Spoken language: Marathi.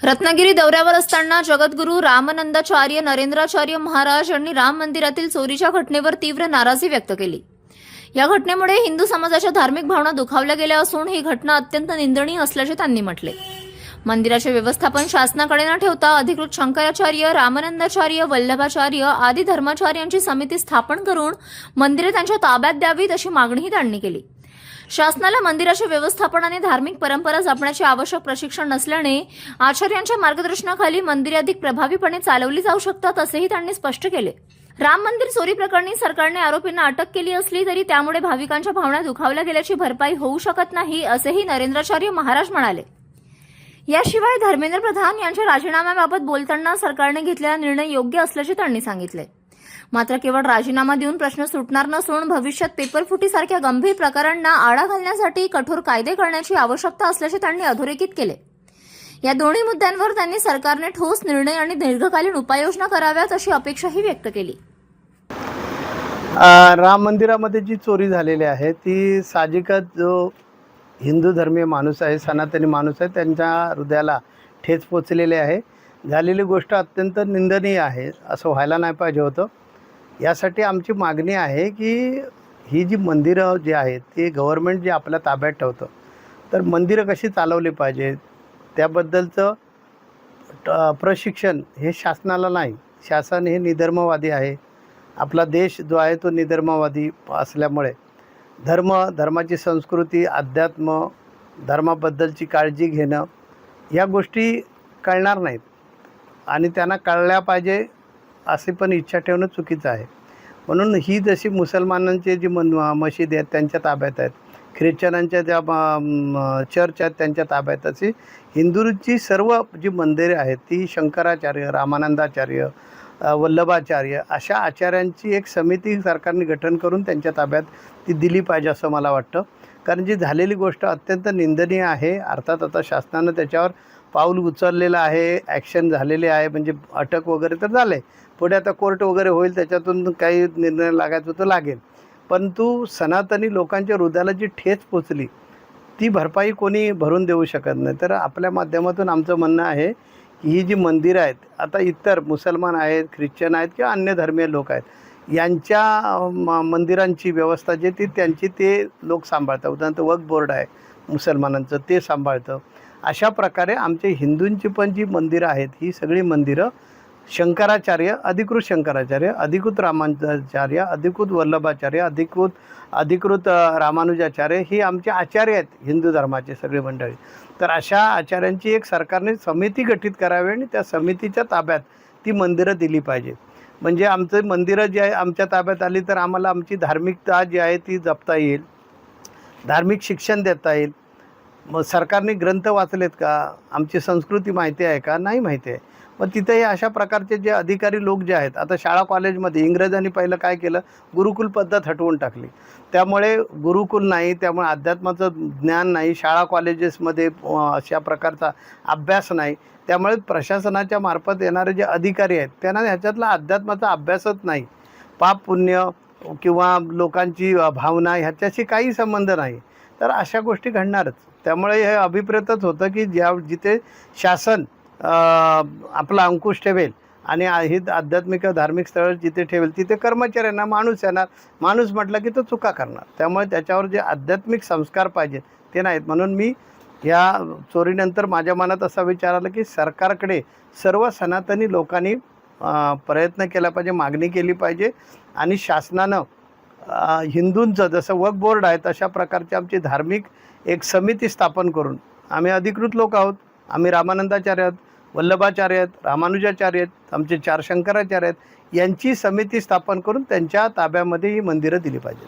रत्नागिरी दौऱ्यावर असताना जगद्गुरू रामानंदाचार्य नरेंद्राचार्य महाराज यांनी राम मंदिरातील चोरीच्या घटनेवर तीव्र नाराजी व्यक्त केली। या घटनेमुळे हिंदू समाजाच्या धार्मिक भावना दुखावल्या गेल्या असून ही घटना अत्यंत निंदनीय असल्याचे त्यांनी म्हटले। मंदिराचे व्यवस्थापन शासनाकडे न ठेवता अधिकृत शंकराचार्य, रामानंदाचार्य, वल्लभाचार्य आदी धर्माचार्यांची समिती स्थापन करून मंदिरे त्यांच्या ताब्यात द्यावीत अशी मागणीही त्यांनी केली। शासनाला मंदिराचे व्यवस्थापन आणि धार्मिक परंपरा जपण्याचे आवश्यक प्रशिक्षण नसल्याने आचार्यांच्या मार्गदर्शनाखाली मंदिरे अधिक प्रभावीपणे चालवली जाऊ शकतात असेही त्यांनी स्पष्ट केले। राम मंदिर चोरी प्रकरणी सरकारने आरोपींना अटक केली असली तरी त्यामुळे भाविकांच्या भावना दुखावल्या गेल्याची भरपाई होऊ शकत नाही असेही नरेंद्राचार्य महाराज म्हणाले। याशिवाय धर्मेंद्र प्रधान यांच्या राजीनाम्याबाबत बोलताना सरकारने घेतलेला निर्णय योग्य असल्याचे त्यांनी सांगितले। मात्र केवळ राजीनामा देऊन प्रश्न सुटणार नसून भविष्यात पेपरफुटीसारख्या गंभीर प्रकारांना आळा घालण्यासाठी कठोर कायदे करण्याची आवश्यकता असल्याचे त्यांनी अधोरेखित केले। या दोन्ही मुद्द्यांवर त्यांनी सरकारने ठोस निर्णय आणि दीर्घकालीन उपाययोजना कराव्यात अशी अपेक्षाही व्यक्त केली। राम मंदिरामध्ये जी चोरी झालेली आहे ती साहजिकच जो हिंदू धर्मीय माणूस आहे, सनातनी माणूस आहे, त्यांच्या हृदयाला ठेच पोचलेली आहे। झालेली गोष्ट अत्यंत निंदनीय आहे, असं व्हायला नाही पाहिजे होतं। यासाठी आमची मागणी आहे की ही जी मंदिरं जी आहेत ती गव्हर्नमेंट जे आपल्या ताब्यात ठेवतं, तर मंदिरं कशी चालवली पाहिजे त्याबद्दलचं प्रशिक्षण हे शासनाला नाही। शासन हे निधर्मवादी आहे। आपला देश जो आहे तो निधर्मवादी असल्यामुळे धर्माची संस्कृती, अध्यात्म, धर्माबद्दलची काळजी घेणं या गोष्टी कळणार नाहीत आणि त्यांना कळल्या पाहिजे अशी पण इच्छा ठेवणं चुकीचं आहे। म्हणून ही जशी मुसलमानांचे जी मशीद आहेत त्यांच्या ताब्यात आहेत, ख्रिश्चनांच्या ज्या चर्च आहेत त्यांच्या ताब्यात, अशी हिंदूंची सर्व जी मंदिरे आहेत ती शंकराचार्य, रामानंदाचार्य, वल्लभाचार्य अशा आचार्यांची एक समिती सरकारने गठन करून त्यांच्या ताब्यात ती दिली पाहिजे असं मला वाटतं। कारण जी झालेली गोष्ट अत्यंत निंदनीय आहे। अर्थात आता शासनानं त्याच्यावर पाऊल उचललेलं आहे, ॲक्शन झालेले आहे, म्हणजे अटक वगैरे तर झाले, पुढे आता कोर्ट वगैरे होईल, त्याच्यातून काही निर्णय लागायचं तर लागेल। परंतु सनातनी लोकांच्या हृदयाला जी ठेच पोचली ती भरपाई कोणी भरून देऊ शकत नाही। तर आपल्या माध्यमातून आमचं म्हणणं आहे की ही जी मंदिरं आहेत, आता इतर मुसलमान आहेत, ख्रिश्चन आहेत किंवा अन्य धर्मीय लोक आहेत, यांच्या मंदिरांची व्यवस्था जे ती त्यांची ते लोक सांभाळतात। उदाहरणार्थ वक्फ बोर्ड आहे मुसलमानांचं, ते सांभाळतं। अशा प्रकारे आमचे हिंदूंची पण जी मंदिरं आहेत ही सगळी मंदिरं शंकराचार्य, अधिकृत रामानुजाचार्य, अधिकृत वल्लभाचार्य, अधिकृत रामानुजाचार्य ही आमचे आचार्य आहेत हिंदू धर्माचे सगळे मंडळी। तर अशा आचार्यांची एक सरकारने समिती गठीत करावी आणि त्या समितीच्या ताब्यात ती मंदिरं दिली पाहिजे। म्हणजे आमचं मंदिरं जी आहे आमच्या ताब्यात आली तर आम्हाला आमची धार्मिकता जी आहे ती जपता येईल, धार्मिक शिक्षण देता येईल। मग सरकारने ग्रंथ वाचलेत का, आमची संस्कृती माहिती आहे का, नाही माहिती आहे। मग तिथेही अशा प्रकारचे जे अधिकारी लोक जे आहेत, आता शाळा कॉलेजमध्ये इंग्रजांनी पहिलं काय केलं, गुरुकुल पद्धत हटवून टाकली। त्यामुळे गुरुकुल नाही, त्यामुळे अध्यात्माचं ज्ञान नाही, शाळा कॉलेजेसमध्ये अशा प्रकारचा अभ्यास नाही। त्यामुळे प्रशासनाच्या मार्फत येणारे जे अधिकारी आहेत त्यांना ह्याच्यातला अध्यात्माचा अभ्यासच नाही। पाप पुण्य किंवा लोकांची भावना ह्याच्याशी काही संबंध नाही, तर अशा गोष्टी घडणारच। त्यामुळे हे अभिप्रेतच होतं की जिथे शासन आपला अंकुश ठेवेल आणि ही आध्यात्मिक धार्मिक स्थळ जिथे ठेवेल तिथे कर्मचाऱ्यांना माणूस येणार, माणूस म्हटलं की तो चुका करणार। त्यामुळे त्याच्यावर जे आध्यात्मिक संस्कार पाहिजेत ते नाहीत। म्हणून मी या चोरीनंतर माझ्या मनात असा विचार आला की सरकारकडे सर्व सनातनी लोकांनी प्रयत्न केला पाहिजे, मागणी केली पाहिजे आणि शासनानं हिंदूंचं जसं वक्फ बोर्ड आहे तशा प्रकारची आमची धार्मिक एक समिती स्थापन करून, आम्ही अधिकृत लोक आहोत, आम्ही रामानंदाचार्य आहेत, वल्लभाचार्य आहेत, रामानुजाचार्य आहेत, आमचे 4 शंकराचार्य आहेत, यांची समिती स्थापन करून त्यांच्या ताब्यामध्ये ही मंदिरं दिली पाहिजेत।